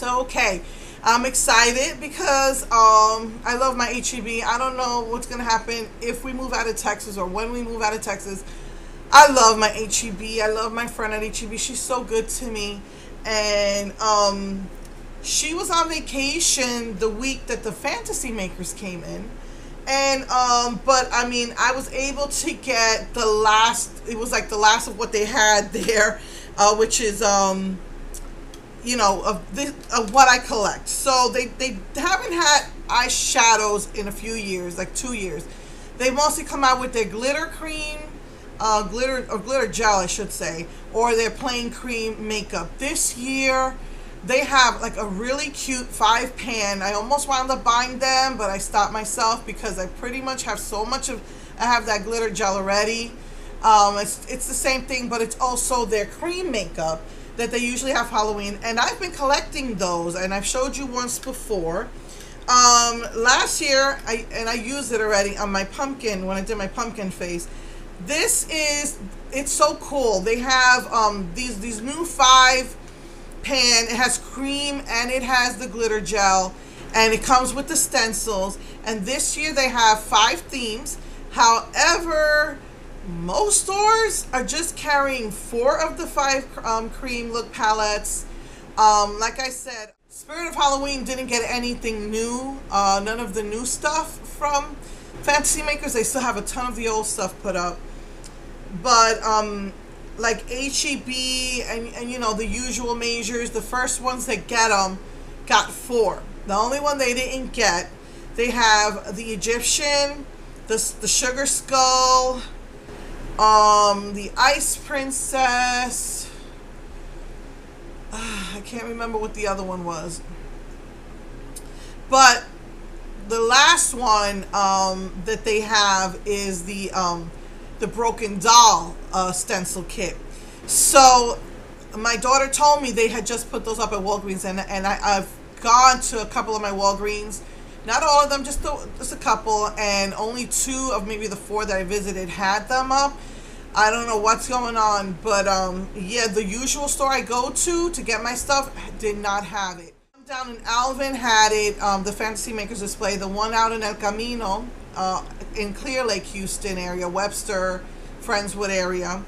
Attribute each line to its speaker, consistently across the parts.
Speaker 1: okay. I'm excited because I love my HEB. I don't know what's going to happen if we move out of Texas or when we move out of Texas. I love my HEB. I love my friend at HEB. She's so good to me. And she was on vacation the week that the Fantasy Makers came in. And but I mean, I was able to get the last, it was like the last of what they had there, which is you know, of what I collect. So they haven't had eyeshadows in a few years, like 2 years. They mostly come out with their glitter cream, glitter gel, I should say, or their plain cream makeup. This year they have like a really cute 5-pan. I almost wound up buying them, but I stopped myself because I pretty much have so much of, I have that glitter gel already. It's the same thing, but it's also their cream makeup that they usually have Halloween, and I've been collecting those, and I've showed you once before. Last year, I used it already on my pumpkin when I did my pumpkin face. This is, it's so cool. They have these new 5-pan. It has cream and it has the glitter gel, and it comes with the stencils. And this year they have 5 themes. However, most stores are just carrying 4 of the 5 cream look palettes. Like I said, Spirit of Halloween didn't get anything new, none of the new stuff from Fantasy Makers. They still have a ton of the old stuff put up, but like HEB and you know, the usual measures, the first ones that get them got 4. The only one they didn't get, they have the Egyptian, the Sugar Skull, the Ice Princess. I can't remember what the other one was, but the last one that they have is the Broken Doll stencil kit. So my daughter told me they had just put those up at Walgreens, and I've gone to a couple of my Walgreens. Not all of them, just a couple, and only 2 of maybe the 4 that I visited had them up. I don't know what's going on, but yeah, the usual store I go to get my stuff did not have it. Down in Alvin had it, the Fantasy Makers display. The one out in El Camino, in Clear Lake, Houston area, Webster, Friendswood area,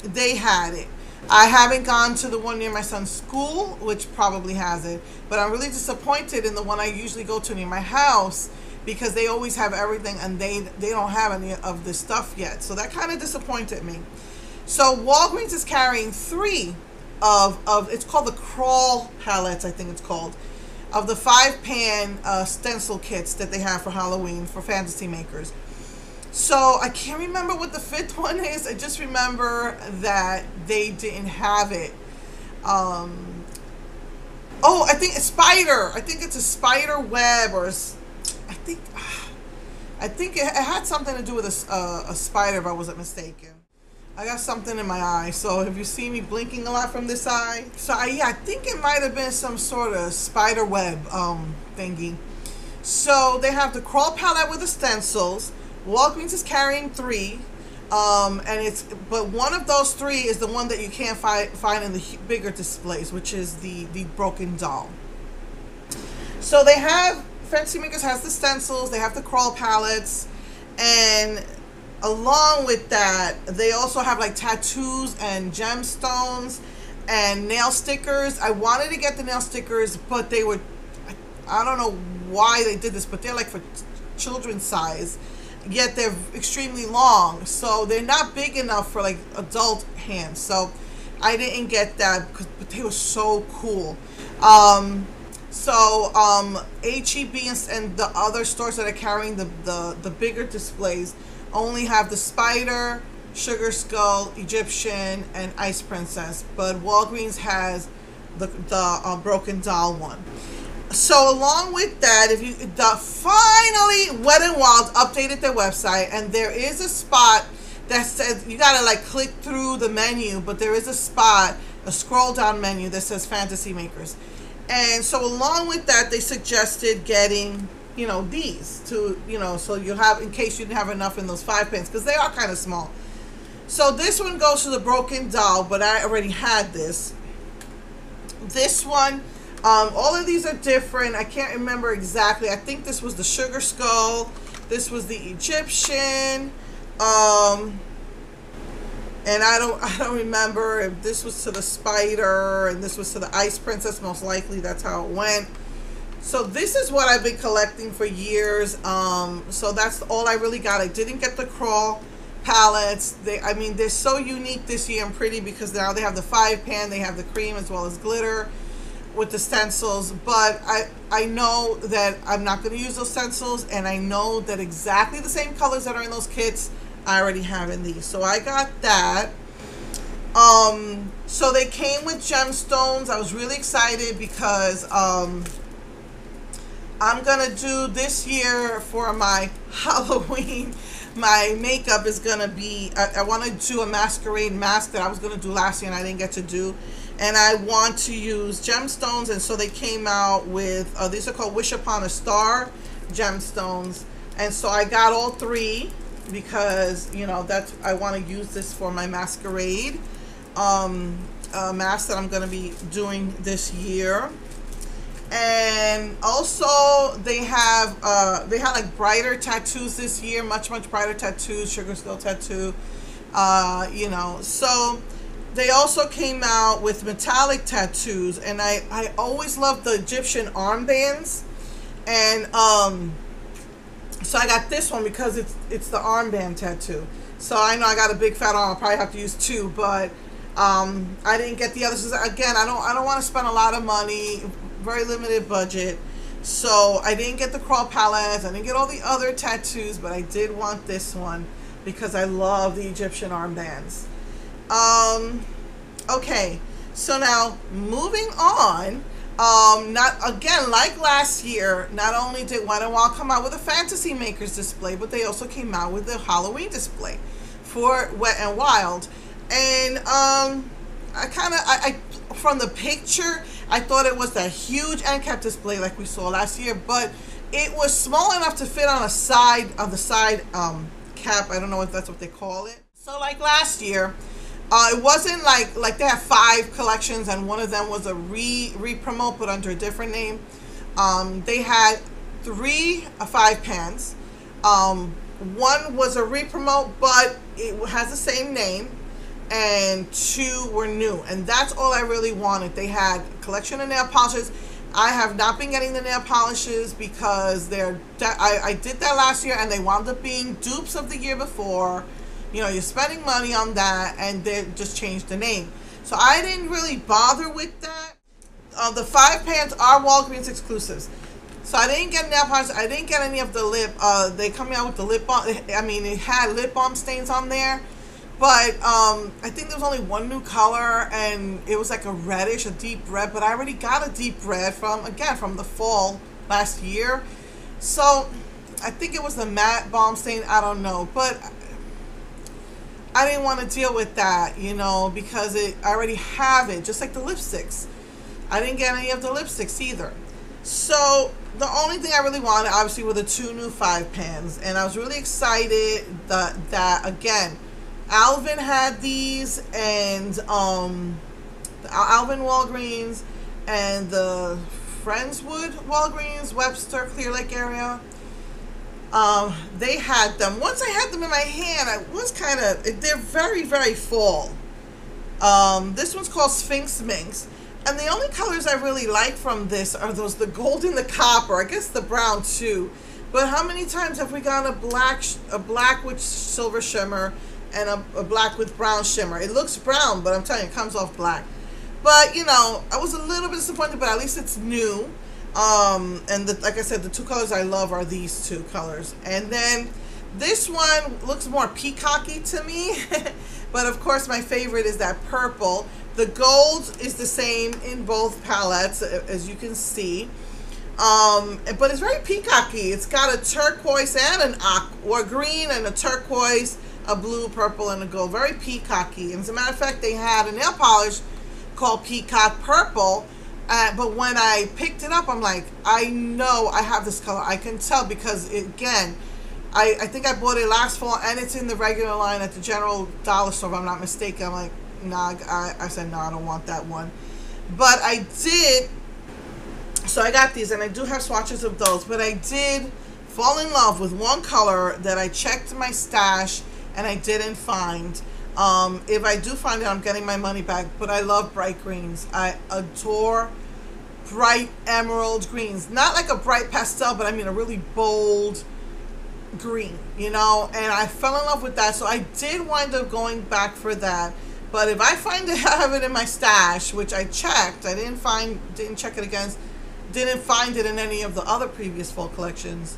Speaker 1: they had it. I haven't gone to the one near my son's school, which probably has it, but I'm really disappointed in the one I usually go to near my house, because they always have everything and they don't have any of this stuff yet. So that kind of disappointed me. So Walgreens is carrying 3 of it's called the Crawl palettes, I think it's called, of the 5-pan stencil kits that they have for Halloween for Fantasy Makers. So I can't remember what the 5th one is. I just remember that they didn't have it. Oh, I think it's spider. I think it's a spider web, or I think it had something to do with a spider, if I wasn't mistaken. I got something in my eye, so if you see me blinking a lot from this eye, so yeah, I think it might have been some sort of spider web thingy. So they have the Crawl palette with the stencils. Walgreens is carrying 3, and but one of those 3 is the one that you can't find in the bigger displays, which is the Broken Doll. So they have, Fantasy Makers has the stencils, they have the Crawl palettes, and along with that, they also have like tattoos and gemstones and nail stickers. I wanted to get the nail stickers, but they were, I don't know why they did this, but they're like for children's size, yet they're extremely long, so they're not big enough for like adult hands. So I didn't get that, but they were so cool. So HEB and the other stores that are carrying the bigger displays only have the Spider, Sugar Skull, Egyptian, and Ice Princess, but Walgreens has the Broken Doll one. So along with that, finally Wet n Wild updated their website, and there is a spot that says, you gotta like click through the menu, but there is a spot, a scroll down menu that says Fantasy Makers. And so along with that, they suggested getting, you know, these to, you know, so you have, in case you didn't have enough in those 5-pans, because they are kind of small. So this one goes to the Broken Doll, but I already had this. This one, all of these are different. I can't remember exactly. I think this was the sugar skull. This was the Egyptian. And I don't remember if this was to the spider and this was to the ice princess. Most likely that's how it went. So this is what I've been collecting for years. So that's all I really got. I didn't get the crawl palettes. I mean, they're so unique this year and pretty because now they have the 5-pan, they have the cream as well as glitter with the stencils. But I know that I'm not going to use those stencils, and I know that exactly the same colors that are in those kits I already have in these. So I got that. So they came with gemstones. I was really excited because I'm gonna do this year for my Halloween. My makeup is gonna be, I want to do a masquerade mask that I was gonna do last year and I didn't get to do, and I want to use gemstones. And so they came out with these are called Wish Upon a Star gemstones, and so I got all 3 because, you know, that's, I want to use this for my masquerade mask that I'm going to be doing this year. And also they had like brighter tattoos this year, much brighter tattoos, sugar skull tattoo, you know. So they also came out with metallic tattoos, and I always loved the Egyptian armbands, and so I got this one because it's the armband tattoo. So I know I got a big fat arm. I'll probably have to use 2, but I didn't get the others. Again, I don't want to spend a lot of money, very limited budget. So I didn't get the crawl palettes. I didn't get all the other tattoos, but I did want this one because I love the Egyptian armbands. Okay, so now moving on. Not again, like last year, not only did Wet n Wild come out with a Fantasy Makers display, but they also came out with the Halloween display for Wet n Wild. And I from the picture, I thought it was a huge end cap display like we saw last year, but it was small enough to fit on the side cap. I don't know if that's what they call it. So like last year, it wasn't like they had 5 collections and one of them was a re-promote but under a different name. They had 3 5-pans. One was a re-promote, but it has the same name, and 2 were new, and that's all I really wanted. They had a collection of nail polishes. I have not been getting the nail polishes because I did that last year and they wound up being dupes of the year before. You know, you're spending money on that, and they just changed the name. So I didn't really bother with that. The 5-pans are Walgreens exclusives. So I didn't get nail polish. I didn't get any of the lip. They come out with the lip balm. I mean, it had lip balm stains on there. But I think there was only one new color, and it was like a reddish, a deep red. But I already got a deep red from the fall last year. So I think it was the matte balm stain. I don't know. But I didn't want to deal with that, you know, because I already have it, just like the lipsticks. I didn't get any of the lipsticks either. So the only thing I really wanted, obviously, were the 2 new 5-pans. And I was really excited that again, Alvin had these, and the Alvin Walgreens and the Friendswood Walgreens, Webster, Clear Lake area. They had them. Once I had them in my hand, I was kind of, they're very fall. This one's called Sphinx Minx, and the only colors I really like from this are the gold and the copper. I guess the brown too. But how many times have we gotten a black with silver shimmer and a black with brown shimmer? It looks brown, but I'm telling you, it comes off black. But you know, I was a little bit disappointed, but at least it's new. And like I said, the 2 colors I love are these 2 colors. And then this one looks more peacocky to me. But of course my favorite is that purple. The gold is the same in both palettes, as you can see. But it's very peacocky. It's got a turquoise and an aqua, or green and a turquoise, a blue, purple, and a gold. Very peacocky. And as a matter of fact, they had a nail polish called Peacock Purple. But when I picked it up, I'm like, I know I have this color. I can tell because, again, I think I bought it last fall, and it's in the regular line at the General Dollar Store, if I'm not mistaken. I'm like, nah, I said, no, I don't want that one. But I did, so I got these, and I do have swatches of those, but I did fall in love with one color that I checked my stash and I didn't find. If I do find it, I'm getting my money back. But I love bright greens. I adore bright emerald greens. Not like a bright pastel, but I mean a really bold green, you know. And I fell in love with that, so I did wind up going back for that. But if I find it, I have it in my stash, which I checked. I didn't check it against, didn't find it in any of the other previous fall collections.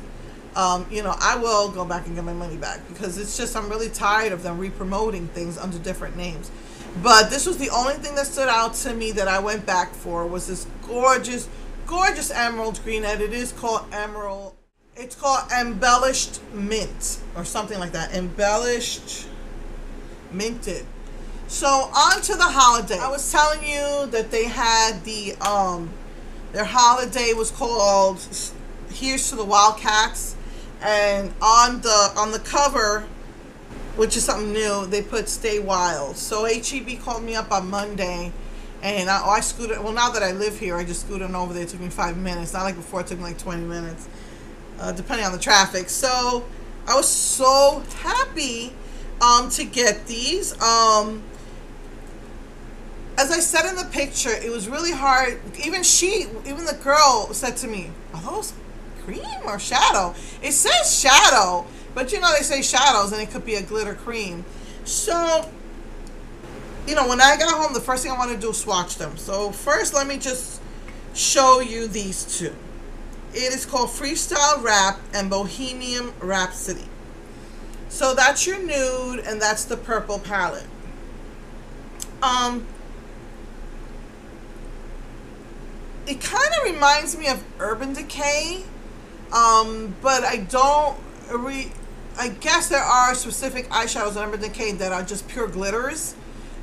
Speaker 1: You know, I will go back and get my money back, because it's just, I'm really tired of them re-promoting things under different names. But this was the only thing that stood out to me that I went back for, was this gorgeous, gorgeous emerald green, and it is called emerald. It's called embellished mint or something like that. Embellished minted. So on to the holiday. I was telling you that they had the their holiday was called Here's to the Wildcats. And on the cover, which is something new, they put Stay Wild. So HEB called me up on Monday, and I scooted. Well, now that I live here, I just scooted over there. It took me 5 minutes. Not like before, it took me like 20 minutes, depending on the traffic. So I was so happy to get these. As I said in the picture, it was really hard. Even the girl said to me, "Are those cream or shadow?" It says shadow, but you know they say shadows and it could be a glitter cream. So, you know, when I got home, the first thing I wanted to do was swatch them. So first, let me just show you these two. It is called Freestyle Wrap and Bohemian Rhapsody. So that's your nude, and that's the purple palette. It kind of reminds me of Urban Decay. But I guess there are specific eyeshadows in Urban Decay that are just pure glitters,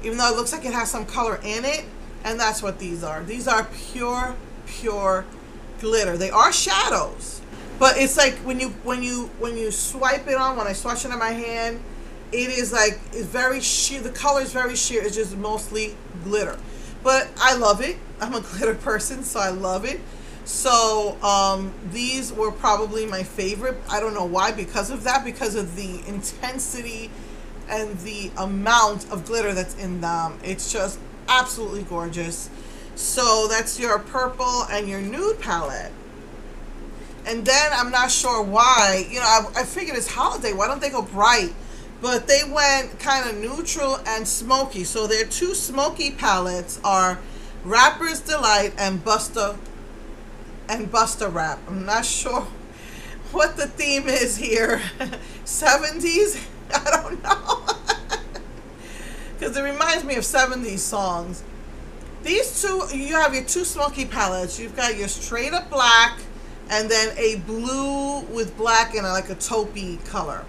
Speaker 1: even though it looks like it has some color in it, and that's what these are. These are pure glitter. They are shadows, but it's like when you swipe it on, when I swatch it on my hand, it is like, it's very sheer. The color is very sheer. It's just mostly glitter, but I love it. I'm a glitter person, so I love it. So these were probably my favorite. I don't know why, because of that, because of the intensity and the amount of glitter that's in them. It's just absolutely gorgeous. So that's your purple and your nude palette. And then I'm not sure why, you know, I figured it's holiday, why don't they go bright? But they went kind of neutral and smoky. So their two smoky palettes are Rapper's Delight and Busta Rap. I'm not sure what the theme is here. 70s? I don't know. Because it reminds me of 70s songs. These two, you have your two smoky palettes. You've got your straight up black and then a blue with black and like a taupey color.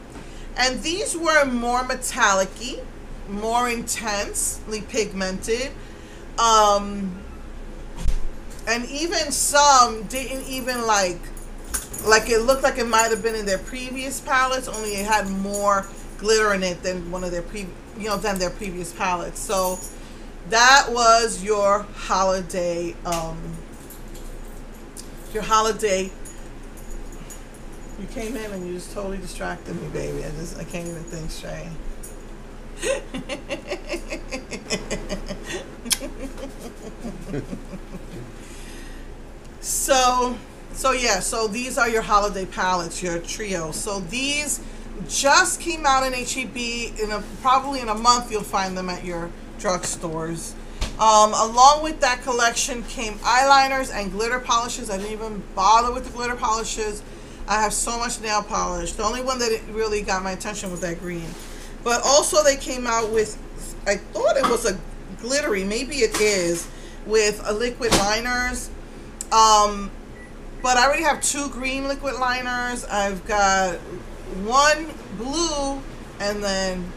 Speaker 1: And these were more metallic-y, more intensely pigmented. And even some didn't even like it looked like it might have been in their previous palettes, only it had more glitter in it than one of their than their previous palettes. So that was your holiday You came in and you just totally distracted me, baby. I can't even think straight. So these are your holiday palettes, your trio. So these just came out in HEB. Probably in a month you'll find them at your drugstores. Along with that collection came eyeliners and glitter polishes. I didn't even bother with the glitter polishes. I have so much nail polish. The only one that really got my attention was that green. But also they came out with, I thought it was a glittery, maybe it is, with a liquid liners. But I already have two green liquid liners. I've got one blue, and then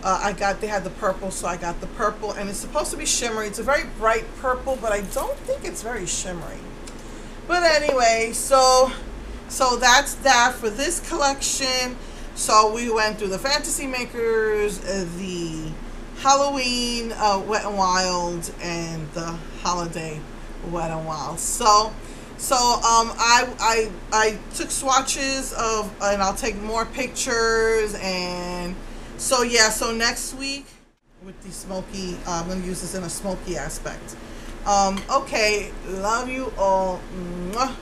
Speaker 1: they had the purple, so I got the purple, and it's supposed to be shimmery. It's a very bright purple, but I don't think it's very shimmery. But anyway, so that's that for this collection. So we went through the Fantasy Makers, the Halloween Wet and Wild and the holiday Wet and Wild. I took swatches of, and I'll take more pictures, and so yeah. So next week with the smoky, I'm gonna use this in a smoky aspect. Okay, love you all. Mwah.